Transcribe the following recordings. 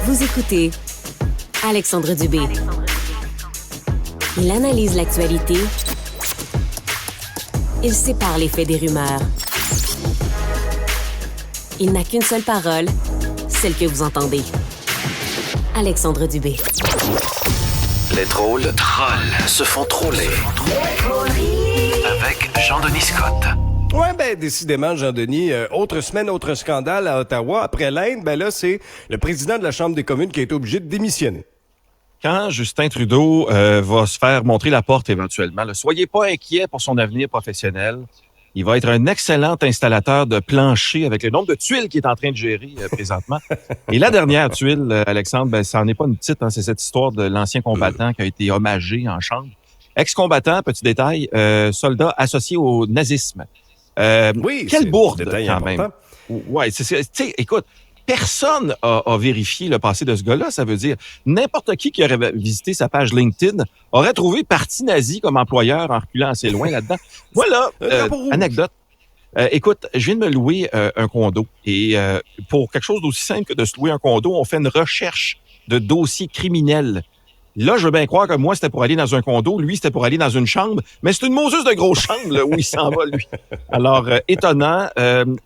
Vous écoutez Alexandre Dubé. Il analyse l'actualité. Il sépare les faits des rumeurs. Il n'a qu'une seule parole, celle que vous entendez. Alexandre Dubé. Les drôles se font troller. Avec Jean-Denis Scott. Ouais, décidément, Jean-Denis, autre semaine, autre scandale à Ottawa. Après l'Inde, là, c'est le président de la Chambre des communes qui a été obligé de démissionner. Quand Justin Trudeau va se faire montrer la porte éventuellement, soyez pas inquiets pour son avenir professionnel. Il va être un excellent installateur de plancher avec le nombre de tuiles qu'il est en train de gérer présentement. Et la dernière tuile, Alexandre, ça n'en est pas une petite, c'est cette histoire de l'ancien combattant qui a été hommagé en chambre. Ex-combattant, petit détail, soldat associé au nazisme. Oui, quelle bourde, détail quand important. même. Ouais, écoute, personne a vérifié le passé de ce gars-là. Ça veut dire n'importe qui aurait visité sa page LinkedIn aurait trouvé parti nazi comme employeur en reculant assez loin là-dedans. Voilà, anecdote. Écoute, je viens de me louer un condo et pour quelque chose d'aussi simple que de se louer un condo, on fait une recherche de dossiers criminels. Là, je veux bien croire que moi, c'était pour aller dans un condo. Lui, c'était pour aller dans une chambre. Mais c'est une moseuse de grosse chambre là, où il s'en va, lui. Alors, étonnant.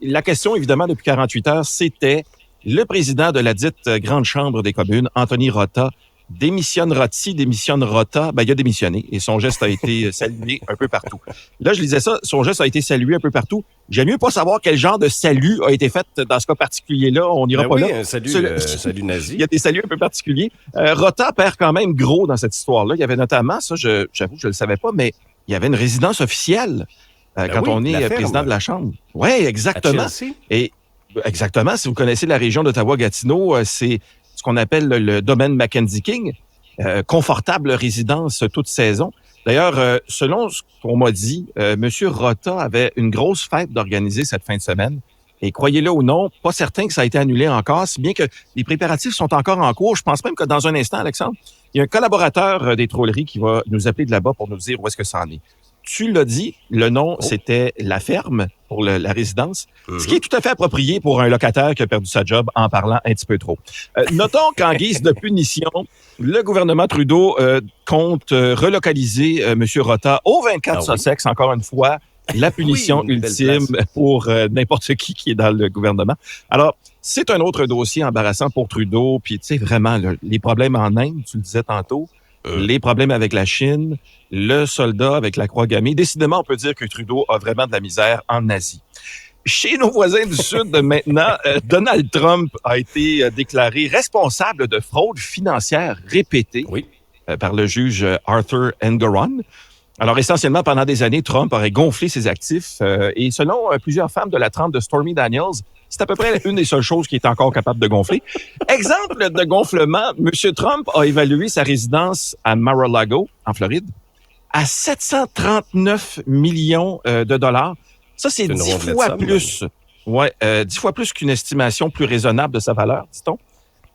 La question, évidemment, depuis 48 heures, c'était le président de la dite Grande Chambre des communes, Anthony Rota, démissionnera-t-il, démissionnera-t-il? Il a démissionné et son geste a été salué un peu partout. Là, je lisais ça, son geste a été salué un peu partout. J'aime mieux pas savoir quel genre de salut a été fait dans ce cas particulier-là. On n'ira pas là. Un salut nazi. Il y a des saluts un peu particuliers. Rota perd quand même gros dans cette histoire-là. Il y avait notamment, ça, j'avoue, je le savais pas, mais il y avait une résidence officielle quand on est président de la Chambre. Oui, exactement. Et exactement. Si vous connaissez la région d'Ottawa-Gatineau, c'est ce qu'on appelle le domaine Mackenzie King, confortable résidence toute saison. D'ailleurs, selon ce qu'on m'a dit, M. Rota avait une grosse fête d'organiser cette fin de semaine. Et croyez-le ou non, pas certain que ça a été annulé encore, si bien que les préparatifs sont encore en cours. Je pense même que dans un instant, Alexandre, il y a un collaborateur des Trolleries qui va nous appeler de là-bas pour nous dire où est-ce que ça en est. Tu l'as dit, le nom, c'était La Ferme pour la résidence, ce qui est tout à fait approprié pour un locataire qui a perdu sa job en parlant un petit peu trop. Notons qu'en guise de punition, le gouvernement Trudeau compte relocaliser M. Rota au 24 Sussex, encore une fois, la punition ultime pour n'importe qui est dans le gouvernement. Alors, c'est un autre dossier embarrassant pour Trudeau, puis tu sais, vraiment, les problèmes en Inde, tu le disais tantôt, les problèmes avec la Chine, le soldat avec la croix gammée. Décidément, on peut dire que Trudeau a vraiment de la misère en Asie. Chez nos voisins du Sud, maintenant, Donald Trump a été déclaré responsable de fraude financière répétée par le juge Arthur Engoron. Alors, essentiellement, pendant des années, Trump aurait gonflé ses actifs et selon plusieurs femmes de la trempe de Stormy Daniels, c'est à peu près une des seules choses qui est encore capable de gonfler. Exemple de gonflement, M. Trump a évalué sa résidence à Mar-a-Lago, en Floride, à 739 millions de dollars. Ça, c'est 10 fois plus. Ouais, 10 fois plus qu'une estimation plus raisonnable de sa valeur, dit-on.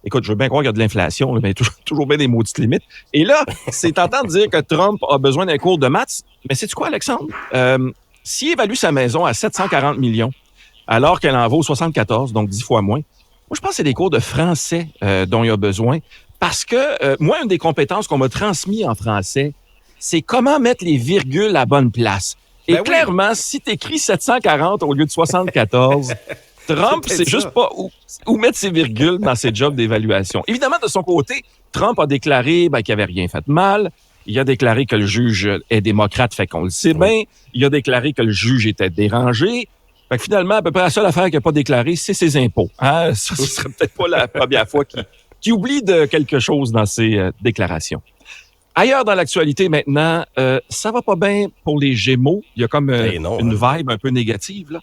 Écoute, je veux bien croire qu'il y a de l'inflation, mais toujours bien des maudites limites. Et là, c'est tentant de dire que Trump a besoin d'un cours de maths. Mais sais-tu quoi, Alexandre? S'il évalue sa maison à 740 millions, alors qu'elle en vaut 74, donc 10 fois moins, moi, je pense que c'est des cours de français dont il a besoin. Parce que moi, une des compétences qu'on m'a transmises en français, c'est comment mettre les virgules à bonne place. Et clairement, si tu écris 740 au lieu de 74... Trump, c'est juste pas où mettre ses virgules dans ses jobs d'évaluation. Évidemment, de son côté, Trump a déclaré qu'il avait rien fait de mal. Il a déclaré que le juge est démocrate, fait qu'on le sait bien. Il a déclaré que le juge était dérangé. Fait que finalement, à peu près la seule affaire qu'il n'a pas déclarée, c'est ses impôts. Hein? Ça, ce serait peut-être pas la première fois qu'il oublie de quelque chose dans ses déclarations. Ailleurs dans l'actualité maintenant, ça va pas bien pour les Gémeaux. Il y a comme une vibe un peu négative, là.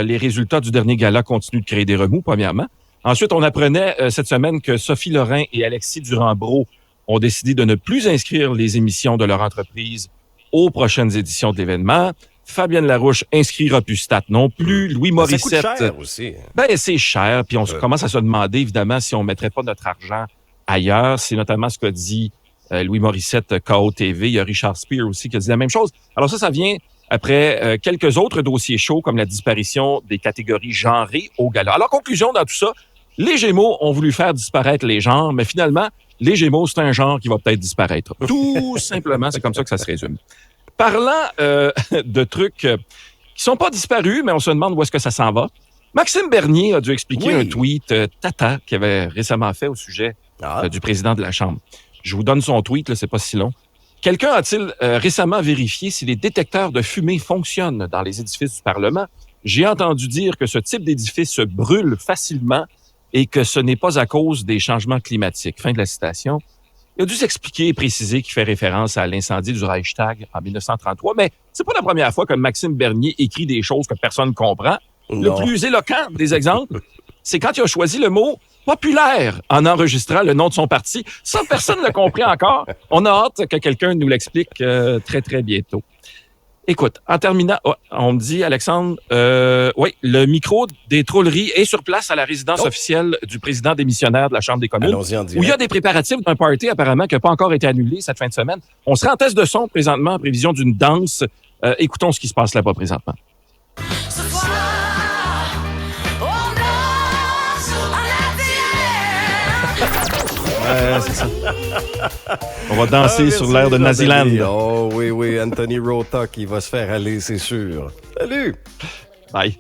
Les résultats du dernier gala continuent de créer des remous, premièrement. Ensuite, on apprenait cette semaine que Sophie Lorrain et Alexis Durand-Brault ont décidé de ne plus inscrire les émissions de leur entreprise aux prochaines éditions de l'événement. Fabienne Larouche inscrira plus Stat non plus. Louis Morissette... Ça coûte cher aussi. C'est cher. Puis on commence à se demander, évidemment, si on mettrait pas notre argent ailleurs. C'est notamment ce qu'a dit Louis Morissette, KO TV. Il y a Richard Spear aussi qui a dit la même chose. Alors ça vient... après quelques autres dossiers chauds comme la disparition des catégories genrées au gala. Alors, conclusion dans tout ça, Les Gémeaux ont voulu faire disparaître les genres, mais finalement, les Gémeaux, c'est un genre qui va peut-être disparaître. Tout simplement, c'est comme ça que ça se résume. Parlant de trucs qui sont pas disparus, mais on se demande où est-ce que ça s'en va, Maxime Bernier a dû expliquer un tweet tata qu'il avait récemment fait au sujet du président de la Chambre. Je vous donne son tweet, là, c'est pas si long. Quelqu'un a-t-il récemment vérifié si les détecteurs de fumée fonctionnent dans les édifices du Parlement? J'ai entendu dire que ce type d'édifice se brûle facilement et que ce n'est pas à cause des changements climatiques. Fin de la citation. Il a dû s'expliquer et préciser qu'il fait référence à l'incendie du Reichstag en 1933, mais c'est pas la première fois que Maxime Bernier écrit des choses que personne ne comprend. Le plus éloquent des exemples, c'est quand il a choisi le mot « populaire » en enregistrant le nom de son parti. Ça, personne ne l'a compris encore. On a hâte que quelqu'un nous l'explique très, très bientôt. Écoute, en terminant, on me dit, Alexandre, oui, le micro des trolleries est sur place à la résidence officielle du président démissionnaire de la Chambre des communes, où il y a des préparatifs d'un party apparemment qui n'a pas encore été annulé cette fin de semaine. On sera en test de son présentement en prévision d'une danse. Écoutons ce qui se passe là-bas présentement. C'est ça. On va danser sur l'air de Naziland. Oh oui, Anthony Rota qui va se faire aller, c'est sûr. Salut! Bye.